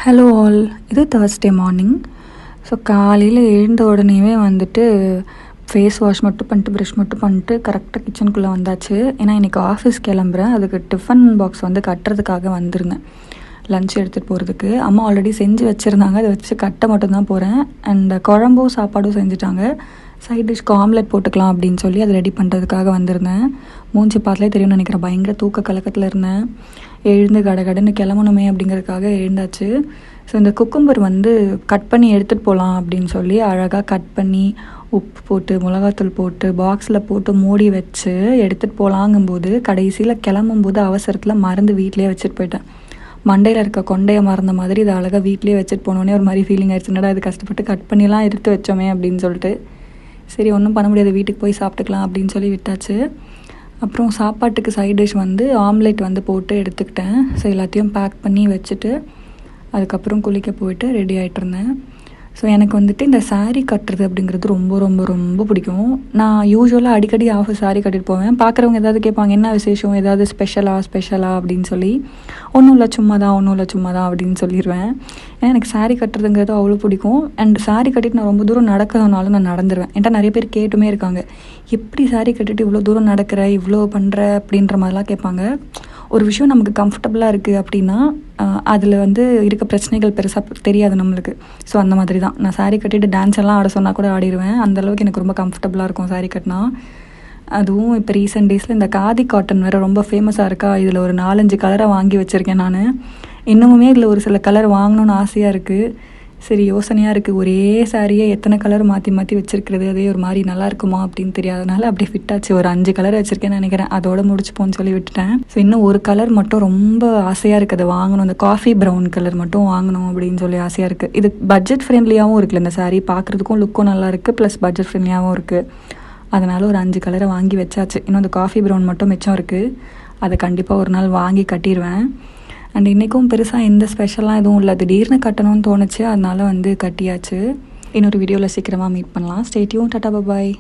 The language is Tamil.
ஹலோ ஆல், இது தேர்ஸ்டே மார்னிங். ஸோ காலையில் எழுந்த உடனேவே வந்துட்டு ஃபேஸ் வாஷ் மட்டும் பண்ணிட்டு ப்ரஷ் மட்டும் பண்ணிட்டு கரெக்டாக கிச்சனுக்குள்ளே வந்தாச்சு. ஏன்னா இன்றைக்கி ஆஃபீஸ் கிளம்புறேன். அதுக்கு டிஃபன் பாக்ஸ் வந்து கட்டுறதுக்காக வந்துருந்தேன், லஞ்ச் எடுத்துகிட்டு போகிறதுக்கு. அம்மா ஆல்ரெடி செஞ்சு வச்சுருந்தாங்க, அதை வச்சு கட்ட மட்டும்தான் போகிறேன். அண்ட் குழம்பும் சாப்பாடும் செஞ்சுட்டாங்க. சைட் டிஷ்க்கு ஆம்லெட் போட்டுக்கலாம் அப்படின்னு சொல்லி அதை ரெடி பண்ணுறதுக்காக வந்திருந்தேன். மூஞ்சி பார்த்தாலே தெரியும்னு நினைக்கிறேன், பயங்கர தூக்க கலக்கத்தில் இருந்தேன். எழுந்து கடன்னு கிளம்பணுமே அப்படிங்கிறதுக்காக எழுந்தாச்சு. ஸோ இந்த குக்கும்பர் வந்து கட் பண்ணி எடுத்துகிட்டு போகலாம் அப்படின்னு சொல்லி அழகாக கட் பண்ணி உப்பு போட்டு மிளகாத்தூள் போட்டு பாக்ஸில் போட்டு மூடி வச்சு எடுத்துகிட்டு போகலாங்கும்போது கடைசியில் கிளம்பும்போது அவசரத்தில் மறந்து வீட்டிலே வச்சுட்டு போயிட்டேன். மண்டையில் இருக்க கொண்டையை மறந்த மாதிரி இதை அழகாக வீட்லேயே வச்சுட்டு போனோடனே ஒரு மாதிரி ஃபீலிங் ஆயிடுச்சு. என்னடா இது கஷ்டப்பட்டு கட் பண்ணிலாம் எடுத்து வச்சோமே அப்படின்னு சொல்லிட்டு, சரி ஒன்றும் பண்ண முடியாது, வீட்டுக்கு போய் சாப்பிட்டுக்கலாம் அப்படின்னு சொல்லி விட்டாச்சு. அப்புறம் சாப்பாட்டுக்கு சைட் டிஷ் வந்து ஆம்லேட் வந்து போட்டு எடுத்துக்கிட்டேன். ஸோ எல்லாத்தையும் பேக் பண்ணி வச்சுட்டு அதுக்கப்புறம் குளிக்க போயிட்டு ரெடி ஆகிட்டு இருந்தேன். ஸோ எனக்கு வந்துட்டு இந்த சாரீ கட்டுறது அப்படிங்கிறது ரொம்ப ரொம்ப ரொம்ப பிடிக்கும். நான் யூஸ்வலாக அடிக்கடி ஆஃபீஸ் சாரீ கட்டிட்டு போவேன். பார்க்குறவங்க ஏதாவது கேட்பாங்க, என்ன விசேஷம், ஏதாவது ஸ்பெஷலாக அப்படின்னு சொல்லி. ஒன்றும் இல்லை சும்மா தான் அப்படின்னு சொல்லிடுவேன். ஏன்னா எனக்கு சாரீ கட்டுறதுங்கிறது அவ்வளோ பிடிக்கும். அண்ட் சாரீ கட்டிட்டு நான் ரொம்ப தூரம் நடக்கிறதுனால நான் நடந்துருவேன். என்கிட்ட நிறைய பேர் கேட்டுமே இருக்காங்க, எப்படி சாரீ கட்டிட்டு இவ்வளோ தூரம் நடக்கிற, இவ்வளோ பண்ணுற அப்படின்ற மாதிரிலாம் கேட்பாங்க. ஒரு விஷயம் நமக்கு கம்ஃபர்டபுளாக இருக்குது அப்படின்னா அதில் வந்து இருக்க பிரச்சனைகள் பெருசாக தெரியாது நம்மளுக்கு. ஸோ அந்த மாதிரி தான் நான் சாரீ கட்டிட்டு டான்ஸ் எல்லாம் ஆட சொன்னால் கூட ஆடிடுவேன். அந்தளவுக்கு எனக்கு ரொம்ப கம்ஃபர்டபுளாக இருக்கும் சாரீ கட்டினா. அதுவும் இப்போ ரீசெண்ட் டேஸில் இந்த காதி காட்டன் வேறு ரொம்ப ஃபேமஸாக இருக்கா. இதில் ஒரு 4-5 கலரை வாங்கி வச்சுருக்கேன் நான். இன்னுமே இதில் ஒரு சில கலர் வாங்கணுன்னு ஆசையாக இருக்குது. சரி யோசனையாக இருக்குது, ஒரே சாரியை எத்தனை கலர் மாற்றி வச்சுருக்கிறது, அதே ஒரு மாதிரி நல்லா இருக்குமா அப்படின்னு தெரியாதனால அப்படியே ஃபிட்டாச்சு. ஒரு 5 கலர் வச்சுருக்கேன்னு நினைக்கிறேன், அதோட முடிச்சுப்போன்னு சொல்லி விட்டுட்டேன். ஸோ இன்னும் ஒரு கலர் மட்டும் ரொம்ப ஆசையாக இருக்குது, அதை வாங்கணும். இந்த காஃபி ப்ரௌன் கலர் மட்டும் வாங்கணும் அப்படின்னு சொல்லி ஆசையாக இருக்குது. இது பட்ஜெட் ஃப்ரெண்ட்லியாகவும் இருக்குல்ல இந்த சாரீ, பார்க்குறதுக்கும் லுக்கும் நல்லா இருக்குது, ப்ளஸ் பட்ஜெட் ஃப்ரெண்ட்லியாகவும் இருக்குது. அதனால் ஒரு 5 கலரை வாங்கி வச்சாச்சு. இன்னும் அந்த காஃபி ப்ரௌன் மட்டும் மிச்சம் இருக்குது, அதை கண்டிப்பாக ஒரு நாள் வாங்கி கட்டிடுவேன். அண்ட் இன்றைக்கும் பெருசாக எந்த ஸ்பெஷலாக எதுவும் இல்லை, திடீர்னு கட்டணும்னு தோணுச்சு, அதனால் வந்து கட்டியாச்சு. இன்னொரு வீடியோவில் சீக்கிரமாக மீட் பண்ணலாம். Stay tuned. டாடா, பாய்.